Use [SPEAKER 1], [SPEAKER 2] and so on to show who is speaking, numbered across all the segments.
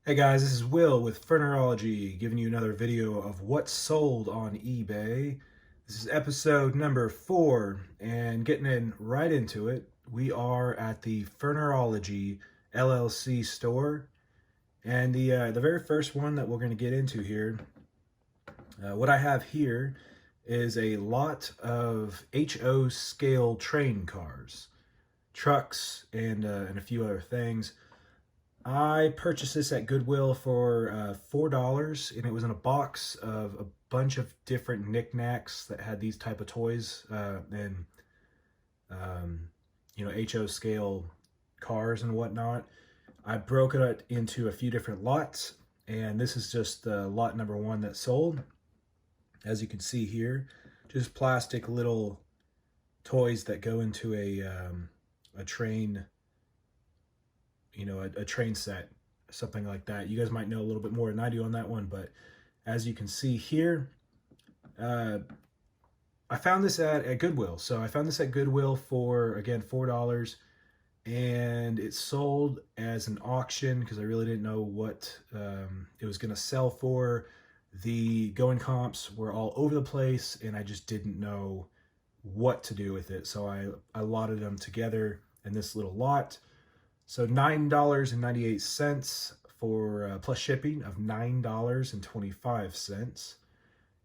[SPEAKER 1] Hey guys, this is Will with Furnerology, giving you another video of what's sold on eBay. This is episode number 4, and getting in right into it, we are at the Furnerology LLC store, and the very first one that we're going to get into here, what I have here is a lot of HO scale train cars, trucks, and a few other things. I purchased this at Goodwill for $4, and it was in a box of a bunch of different knickknacks that had these type of toys and um, HO scale cars and whatnot. I broke it into a few different lots, and this is just lot number 1 that sold. As you can see here, just plastic little toys that go into a train, a train set, something like that. You guys might know a little bit more than I do on that one, but as you can see here, I found this at Goodwill. So I found this at Goodwill for, again, $4, and it sold as an auction because I really didn't know what it was going to sell for. The going comps were all over the place, and I just didn't know what to do with it. So I lotted them together in this little lot. So $9.98 for plus shipping of $9.25.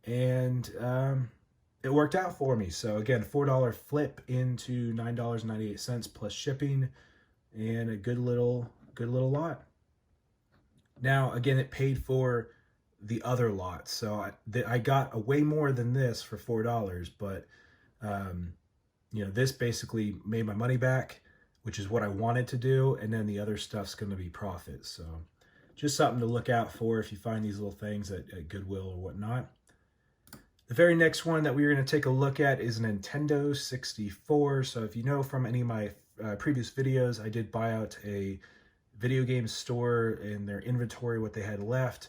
[SPEAKER 1] And it worked out for me. So again, $4 flip into $9.98 plus shipping, and a good little lot. Now, again, it paid for the other lot. So I got a way more than this for $4, but this basically made my money back, which is what I wanted to do, and then the other stuff's going to be profit. So just something to look out for if you find these little things at Goodwill or whatnot. The very next one that we're going to take a look at is a Nintendo 64. So if you know from any of my previous videos, I did buy out a video game store in their inventory, what they had left.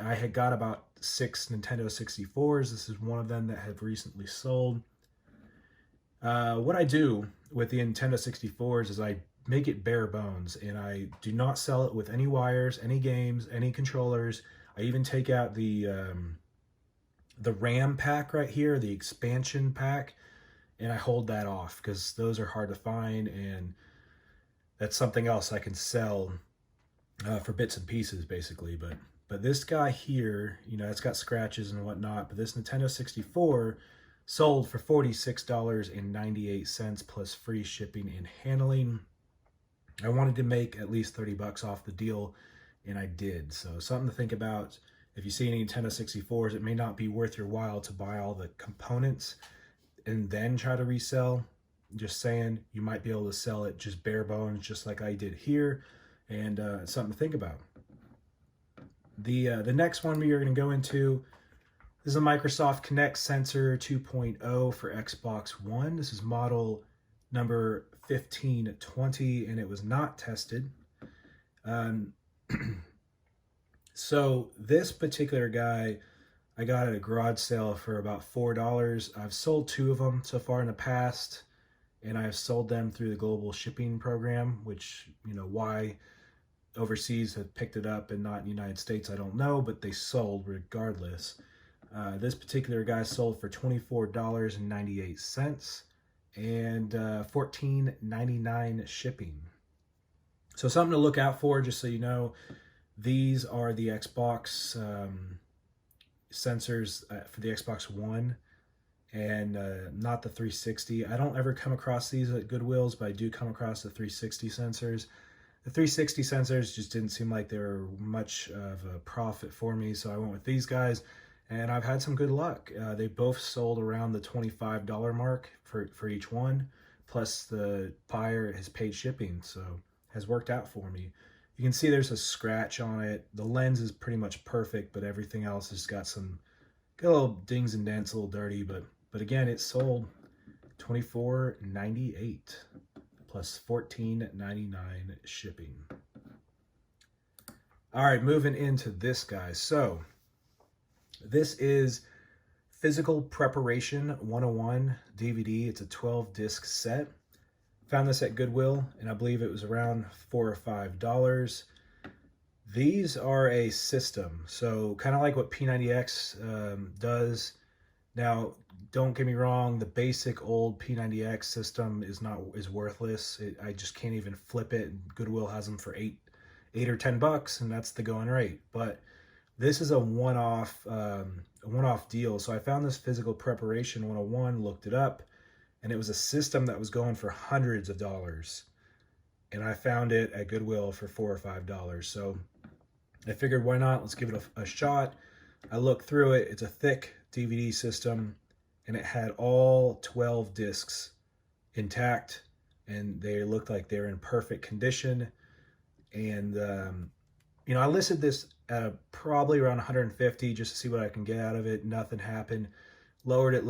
[SPEAKER 1] I had got about 6 Nintendo 64s. This is one of them that have recently sold. What I do with the Nintendo 64s is I make it bare bones, and I do not sell it with any wires, any games, any controllers. I even take out the RAM pack right here, the expansion pack, and I hold that off because those are hard to find, and that's something else I can sell for bits and pieces, basically. But this guy here, it's got scratches and whatnot, but this Nintendo 64 sold for $46.98 plus free shipping and handling. I wanted to make at least 30 bucks off the deal, and I did. So something to think about. If you see any Nintendo 64s, it may not be worth your while to buy all the components and then try to resell. Just saying, you might be able to sell it just bare bones, just like I did here, and something to think about. The next one we are going to go into, this is a Microsoft Kinect Sensor 2.0 for Xbox One. This is model number 1520, and it was not tested. So this particular guy, I got at a garage sale for about $4. I've sold 2 of them so far in the past, and I've sold them through the global shipping program, which, why overseas have picked it up and not in the United States, I don't know, but they sold regardless. This particular guy sold for $24.98 and $14.99 shipping. So something to look out for, just so you know. These are the Xbox sensors for the Xbox One, and not the 360. I don't ever come across these at Goodwills, but I do come across the 360 sensors. The 360 sensors just didn't seem like they were much of a profit for me, so I went with these guys, and I've had some good luck. They both sold around the $25 mark for each one, plus the buyer has paid shipping, so has worked out for me. You can see there's a scratch on it. The lens is pretty much perfect, but everything else has got little dings and dents, a little dirty, but again, it sold $24.98 plus $14.99 shipping. All right, moving into this guy. So this is Physical Preparation 101 DVD. It's a 12-disc set. Found this at Goodwill, and I believe it was around $4 or $5. These are a system, so kind of like what P90X does. Now, don't get me wrong, the basic old P90X system is worthless. I just can't even flip it. Goodwill has them for eight or $10, and that's the going rate. But this is a one-off deal. So I found this Physical Preparation 101, looked it up, and it was a system that was going for hundreds of dollars. And I found it at Goodwill for $4 or $5. So I figured, why not? Let's give it a shot. I looked through it. It's a thick DVD system, and it had all 12 discs intact, and they looked like they were in perfect condition. And I listed this at probably around 150 just to see what I can get out of it. Nothing happened. Lowered it.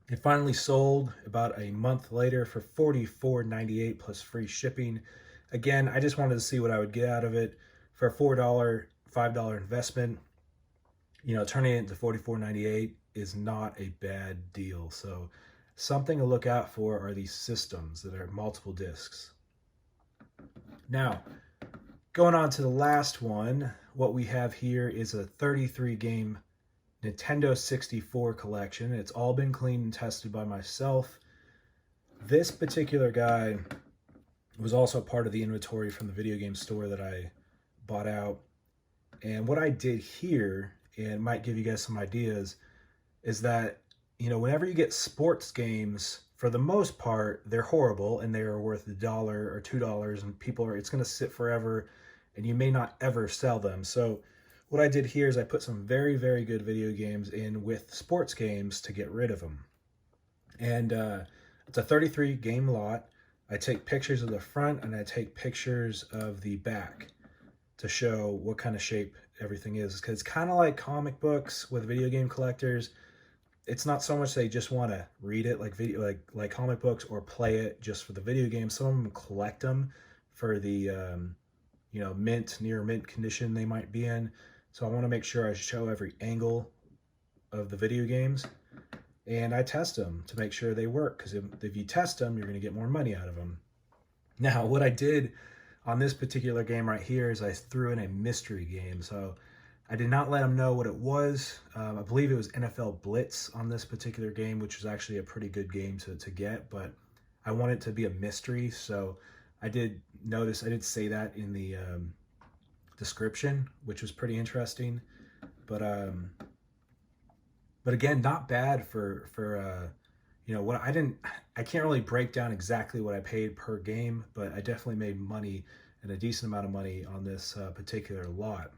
[SPEAKER 1] It finally sold about a month later for $44.98 plus free shipping. Again, I just wanted to see what I would get out of it. For a $4, $5 investment, turning it into $44.98 is not a bad deal. So something to look out for are these systems that are multiple discs. Now, going on to the last one, what we have here is a 33 game Nintendo 64 collection. It's all been cleaned and tested by myself. This particular guy was also part of the inventory from the video game store that I bought out. And what I did here, and might give you guys some ideas, is that, whenever you get sports games, for the most part, they're horrible and they are worth $1 or $2, and it's going to sit forever and you may not ever sell them. So what I did here is I put some very, very good video games in with sports games to get rid of them. And it's a 33 game lot. I take pictures of the front and I take pictures of the back to show what kind of shape everything is. Because it's kind of like comic books with video game collectors. It's not so much they just want to read it like comic books or play it just for the video game. Some of them collect them for the near mint condition they might be in. So I want to make sure I show every angle of the video games, and I test them to make sure they work, because if you test them, you're going to get more money out of them. Now, what I did on this particular game right here is I threw in a mystery game. So I did not let them know what it was. I believe it was NFL Blitz on this particular game, which was actually a pretty good game to get, but I want it to be a mystery. So I did say that in the description, which was pretty interesting. But again, not bad for what I can't really break down exactly what I paid per game, but I definitely made money, and a decent amount of money, on this particular lot.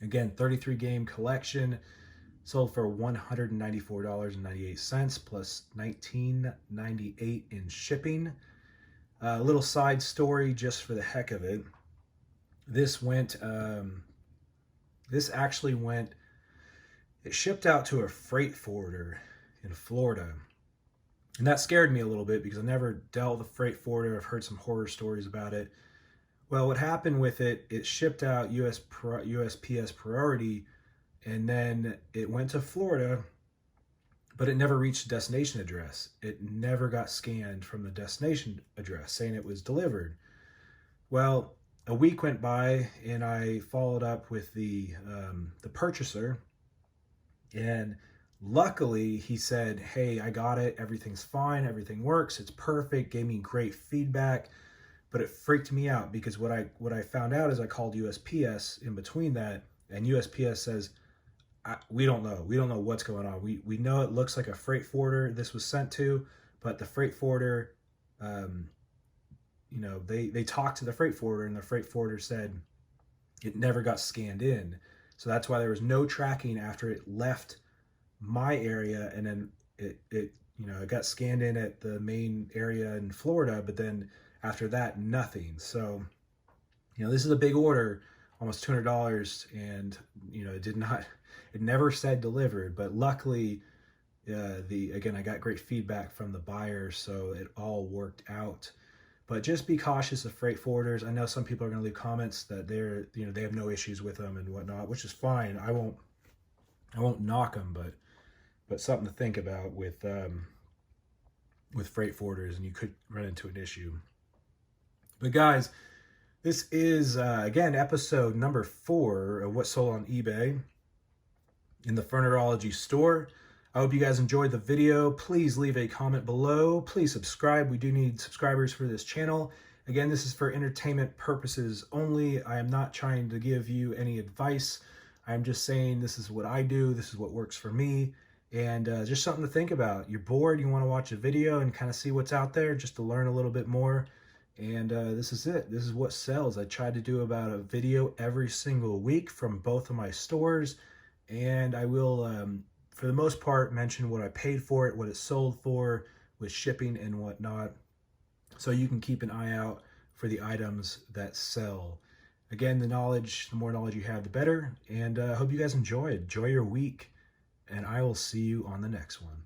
[SPEAKER 1] Again, 33 game collection, sold for $194.98 plus $19.98 in shipping. A little side story just for the heck of it. This shipped out to a freight forwarder in Florida. And that scared me a little bit because I never dealt with a freight forwarder. I've heard some horror stories about it. Well, what happened with it shipped out USPS priority, and then it went to Florida, but it never reached the destination address. It never got scanned from the destination address saying it was delivered. Well, a week went by, and I followed up with the purchaser, and luckily he said, "Hey, I got it. Everything's fine. Everything works. It's perfect." Gave me great feedback, but it freaked me out because what I found out is I called USPS in between that, and USPS says, "We don't know. We don't know what's going on. We know it looks like a freight forwarder this was sent to, but the freight forwarder." They talked to the freight forwarder, and the freight forwarder said it never got scanned in. So that's why there was no tracking after it left my area, and then it got scanned in at the main area in Florida, but then after that, nothing. So, this is a big order, almost $200, and it never said delivered, but luckily, I got great feedback from the buyer, so it all worked out. But just be cautious of freight forwarders. I know some people are going to leave comments that they have no issues with them and whatnot, which is fine. I won't knock them, but something to think about with freight forwarders, and you could run into an issue. But guys, This is, again, episode number 4 of What Sold on eBay in the Furnerology store. I hope you guys enjoyed the video. Please leave a comment below. Please subscribe. We do need subscribers for this channel. Again, this is for entertainment purposes only. I am not trying to give you any advice. I'm just saying this is what I do. This is what works for me. And just something to think about. You're bored, you want to watch a video and kind of see what's out there just to learn a little bit more. And this is it. This is what sells. I try to do about a video every single week from both of my stores. And I will, for the most part, mention what I paid for it, what it sold for, with shipping and whatnot. So you can keep an eye out for the items that sell. Again, the more knowledge you have, the better. And I hope you guys enjoy your week. And I will see you on the next one.